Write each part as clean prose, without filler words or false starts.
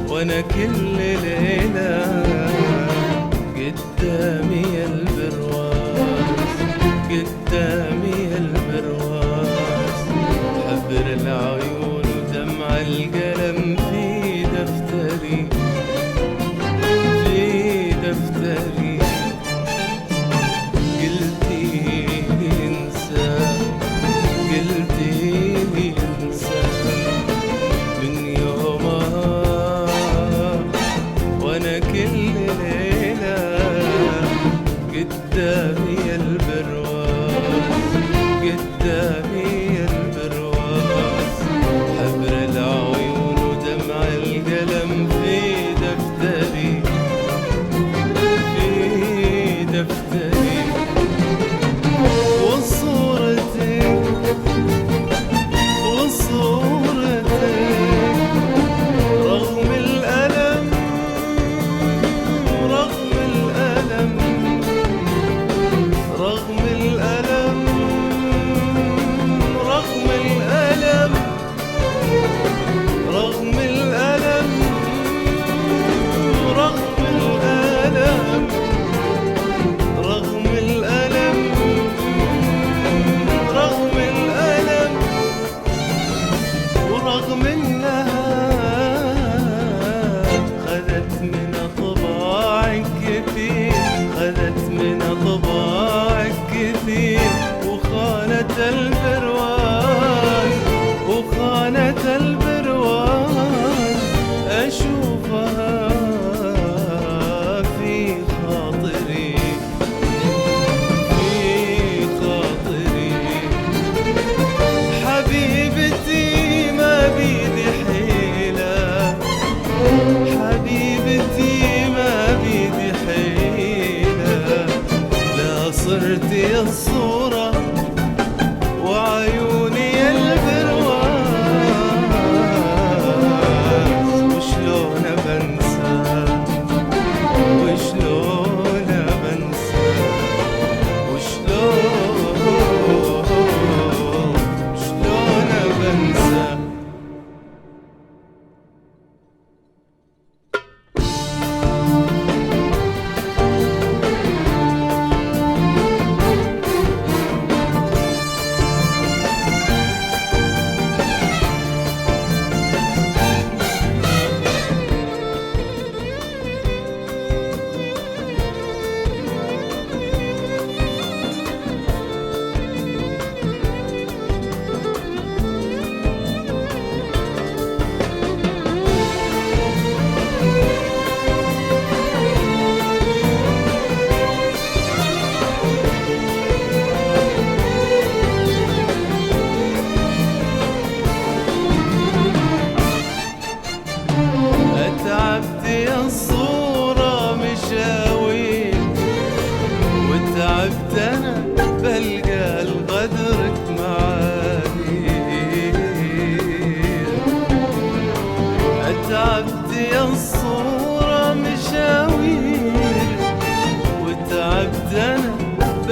وانا كل ليلة قدامي البرواز، قدامي البرواز، حبر العيون ودمع القلم في دفتري، في دفتري. قلتي لي انسى، قلتي لي انسى من يومها وانا كل ليلة قدامي البرواز، قدامي البرواز، حبر العيون ودمع القلم في دفتري، في دفتري. وصورتك وصورتك رغم الألم، رغم الألم، رغم الألم،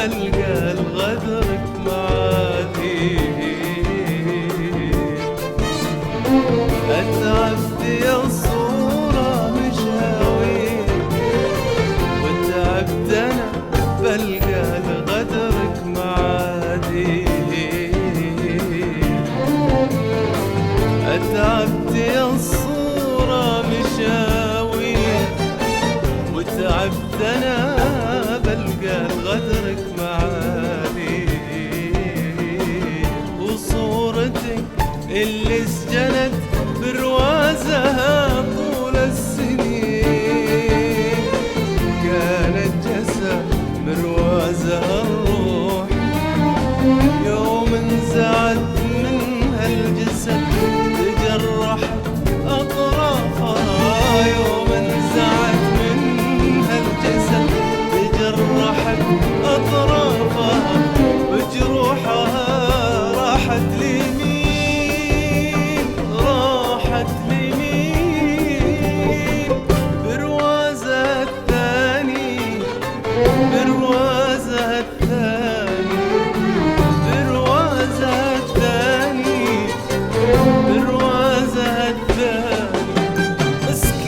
بلقى الغدرك معادي. اتعبت يا الصورة مشاوير، وتعبت انا بلقى الغدرك معادي. اتعبت يا الصورة مشاوير، وتعبت انا بلقى الغدرك معادي. وصورتك اللي سجنت بروازها طول السنين، كانت جسد بروازها الروح. يوم انزعت منها الجسد تجرحت أطرافها. يوم انزعت منها الجسد تجرحت أطرافها، وجروحها راحت لمين، راحت لمين. بروازها الثاني، بروازها الثاني، بروازها الثاني، بروازها الثاني. مسكين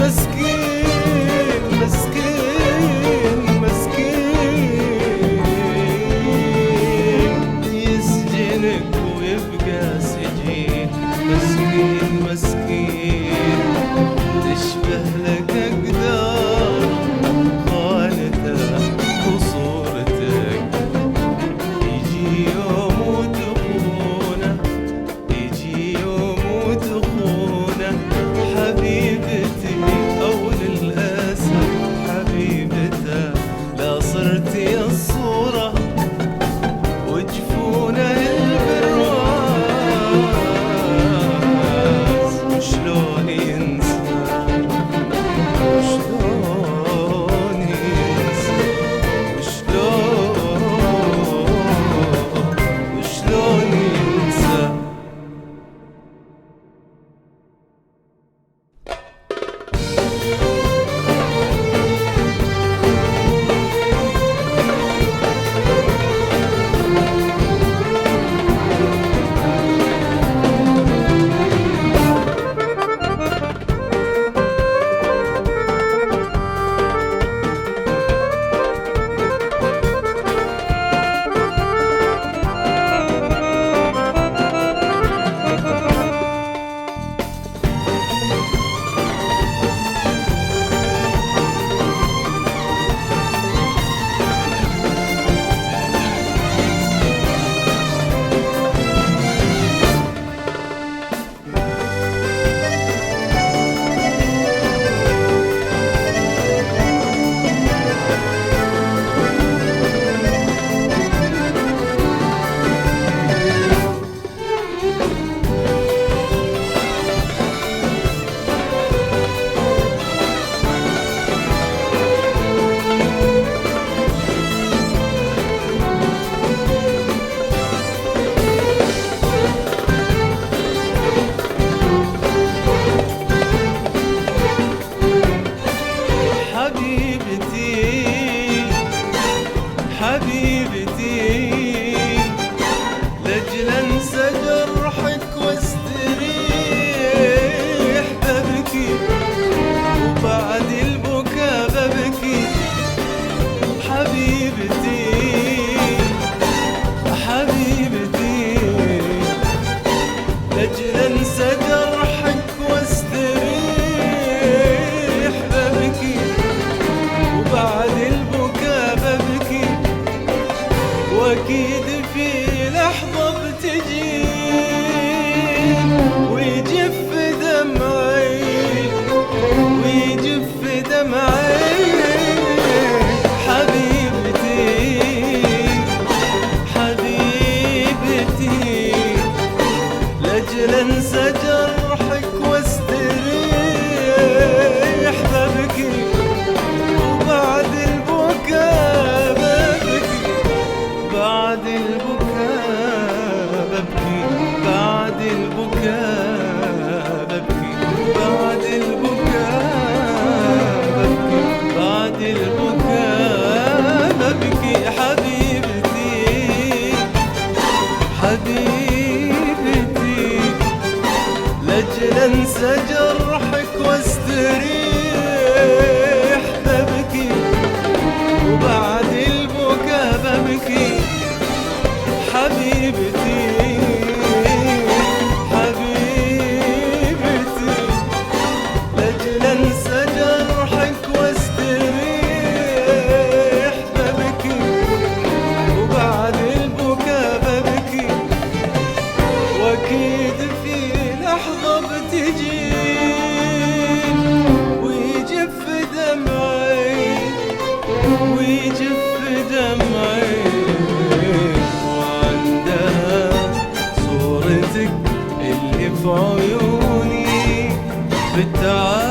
مسكين مسكين مسكين، يسجنك ويبقى سجين. مسكين مسكين، تشبه لك أقدار خانتك وصورتك. يجي يوم وتخونه، يجي يوم وتخونه حبيبتي، أو للأسف حبيبته. لا صرت يا الصورة وجفونه البرواز. وشلون ينسى، وشلون ينسى، وشلون ينسى. حبيبتي لجل انسى جرحك واستريح ببكي، وبعد البكا ببكي. حبيبتي حبيبتي لجل انسى جرحك واستريح ببكي، وبعد البكا ببكي. واكيد في لحظة بتجي ويجف دمعي، ويجف دمعي. حبيبتي حبيبتي لجل انسى جرحك واستريح ببكي، وبعد البكا ببكي، بعد البكاء ببكي، بعد البكاء ببكي، بعد البكاء انسى جرحك واستريح ببكي، وبعد البكا ببكي حبيبتي حبيبتي، لاجل انسى جرحك واستريح ببكي، وبعد البكا ببكي، واكيد في لحظة بتجي ويجف دمعي ويجف دمعي، وعندها صورتك اللي في عيوني بالتعب